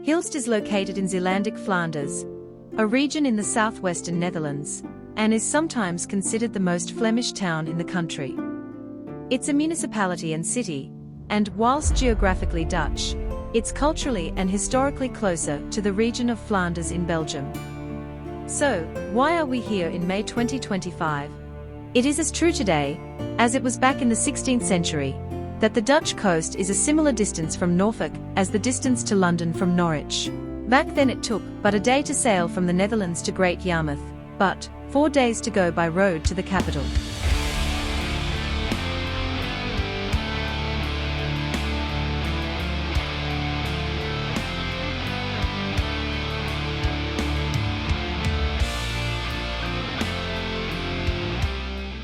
Hilst is located in Zeelandic Flanders, a region in the southwestern Netherlands, and is sometimes considered the most Flemish town in the country. It's a municipality and city, and whilst geographically Dutch, it's culturally and historically closer to the region of Flanders in Belgium. So, why are we here in May 2025? It is as true today as it was back in the 16th century, that the Dutch coast is a similar distance from Norfolk as the distance to London from Norwich. Back then it took but a day to sail from the Netherlands to Great Yarmouth, but 4 days to go by road to the capital.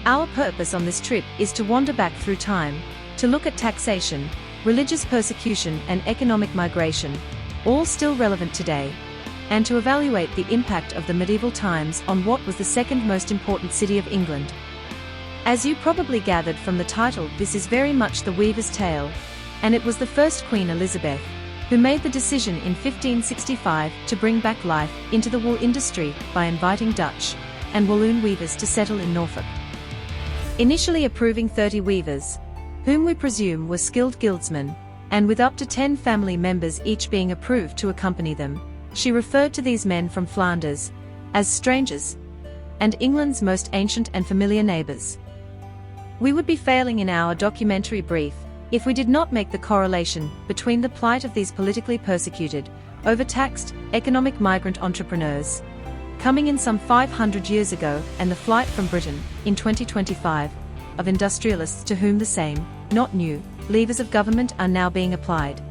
Our purpose on this trip is to wander back through time, to look at taxation, religious persecution and economic migration, all still relevant today, and to evaluate the impact of the medieval times on what was the second most important city of England. As you probably gathered from the title, this is very much the Weaver's Tale, and it was the first Queen Elizabeth who made the decision in 1565 to bring back life into the wool industry by inviting Dutch and Walloon weavers to settle in Norfolk. Initially approving 30 weavers, whom we presume were skilled guildsmen, and with up to 10 family members each being approved to accompany them, she referred to these men from Flanders as strangers, and England's most ancient and familiar neighbours. We would be failing in our documentary brief if we did not make the correlation between the plight of these politically persecuted, overtaxed, economic migrant entrepreneurs coming in some 500 years ago and the flight from Britain, in 2025, of industrialists to whom the same, not new, levers of government are now being applied.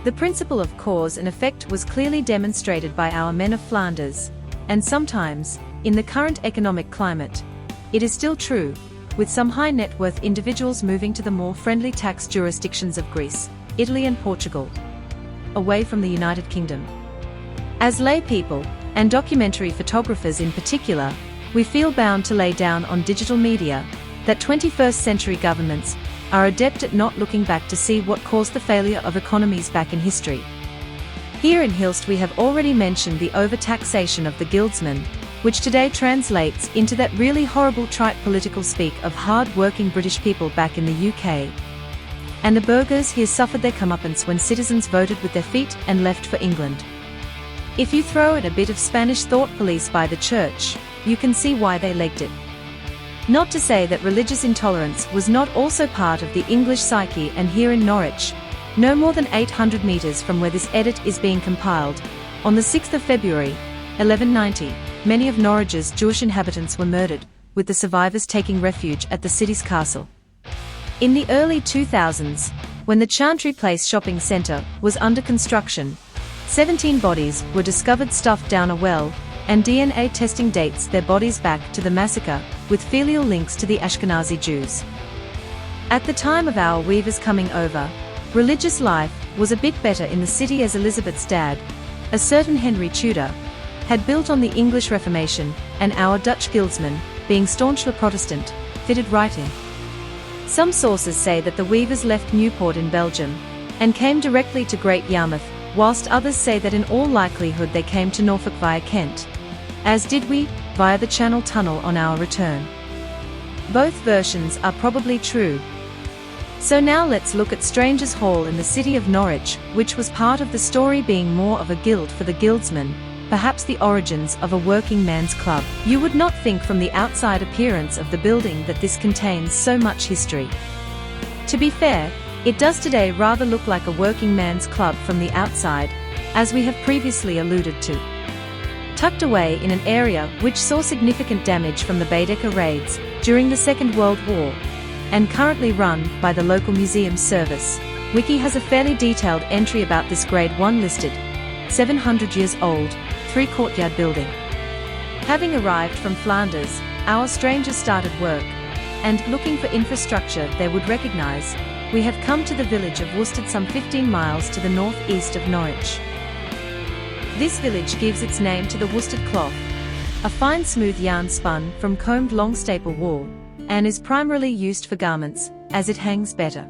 The principle of cause and effect was clearly demonstrated by our men of Flanders, and sometimes, in the current economic climate, it is still true, with some high net worth individuals moving to the more friendly tax jurisdictions of Greece, Italy and Portugal, away from the United Kingdom. As lay people, and documentary photographers in particular, we feel bound to lay down on digital media that 21st century governments are adept at not looking back to see what caused the failure of economies back in history. Here in Hilst we have already mentioned the overtaxation of the guildsmen, which today translates into that really horrible trite political speak of hard-working British people back in the UK. And the burghers here suffered their comeuppance when citizens voted with their feet and left for England. If you throw in a bit of Spanish thought police by the church, you can see why they legged it. Not to say that religious intolerance was not also part of the English psyche, and here in Norwich, no more than 800 metres from where this edit is being compiled, on the 6th of February, 1190, many of Norwich's Jewish inhabitants were murdered, with the survivors taking refuge at the city's castle. In the early 2000s, when the Chantry Place shopping centre was under construction, 17 bodies were discovered stuffed down a well, and DNA testing dates their bodies back to the massacre, with filial links to the Ashkenazi Jews. At the time of our weavers coming over, religious life was a bit better in the city, as Elizabeth's dad, a certain Henry Tudor, had built on the English Reformation, and our Dutch guildsmen, being staunchly Protestant, fitted right in. Some sources say that the weavers left Newport in Belgium and came directly to Great Yarmouth, whilst others say that in all likelihood they came to Norfolk via Kent, as did we, via the Channel Tunnel on our return. Both versions are probably true. So now let's look at Strangers' Hall in the city of Norwich, which was part of the story, being more of a guild for the guildsmen, perhaps the origins of a working man's club. You would not think from the outside appearance of the building that this contains so much history. To be fair, it does today rather look like a working man's club from the outside, as we have previously alluded to. Tucked away in an area which saw significant damage from the Baedeker raids during the Second World War, and currently run by the local museum service, Wiki has a fairly detailed entry about this Grade 1 listed, 700 years old, 3-courtyard building. Having arrived from Flanders, our strangers started work, and looking for infrastructure they would recognise, we have come to the village of Worstead, some 15 miles to the northeast of Norwich. This village gives its name to the worsted cloth, a fine smooth yarn spun from combed long staple wool, and is primarily used for garments, as it hangs better.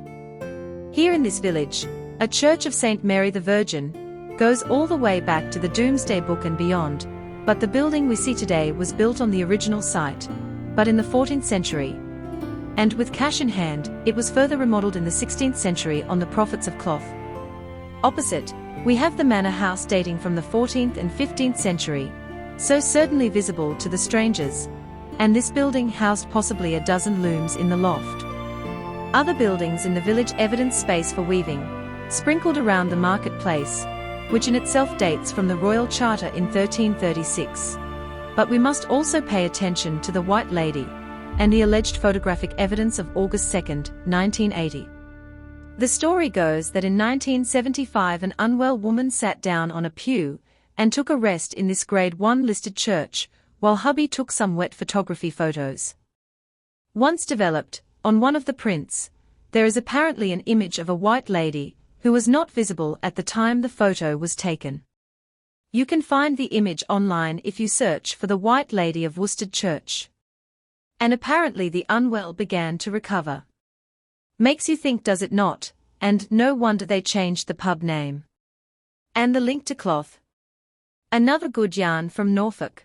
Here in this village, a church of St. Mary the Virgin, goes all the way back to the Doomsday Book and beyond, but the building we see today was built on the original site, but in the 14th century. And with cash in hand, it was further remodeled in the 16th century on the profits of cloth. Opposite, we have the manor house dating from the 14th and 15th century, so certainly visible to the strangers, and this building housed possibly a dozen looms in the loft. Other buildings in the village evidence space for weaving, sprinkled around the marketplace, which in itself dates from the Royal Charter in 1336. But we must also pay attention to the White Lady, and the alleged photographic evidence of August 2, 1980. The story goes that in 1975 an unwell woman sat down on a pew and took a rest in this Grade 1 listed church, while hubby took some wet photography photos. Once developed, on one of the prints, there is apparently an image of a white lady, who was not visible at the time the photo was taken. You can find the image online if you search for the White Lady of Worcester Church. And apparently the unwell began to recover. Makes you think, does it not? And no wonder they changed the pub name. And the link to cloth. Another good yarn from Norfolk.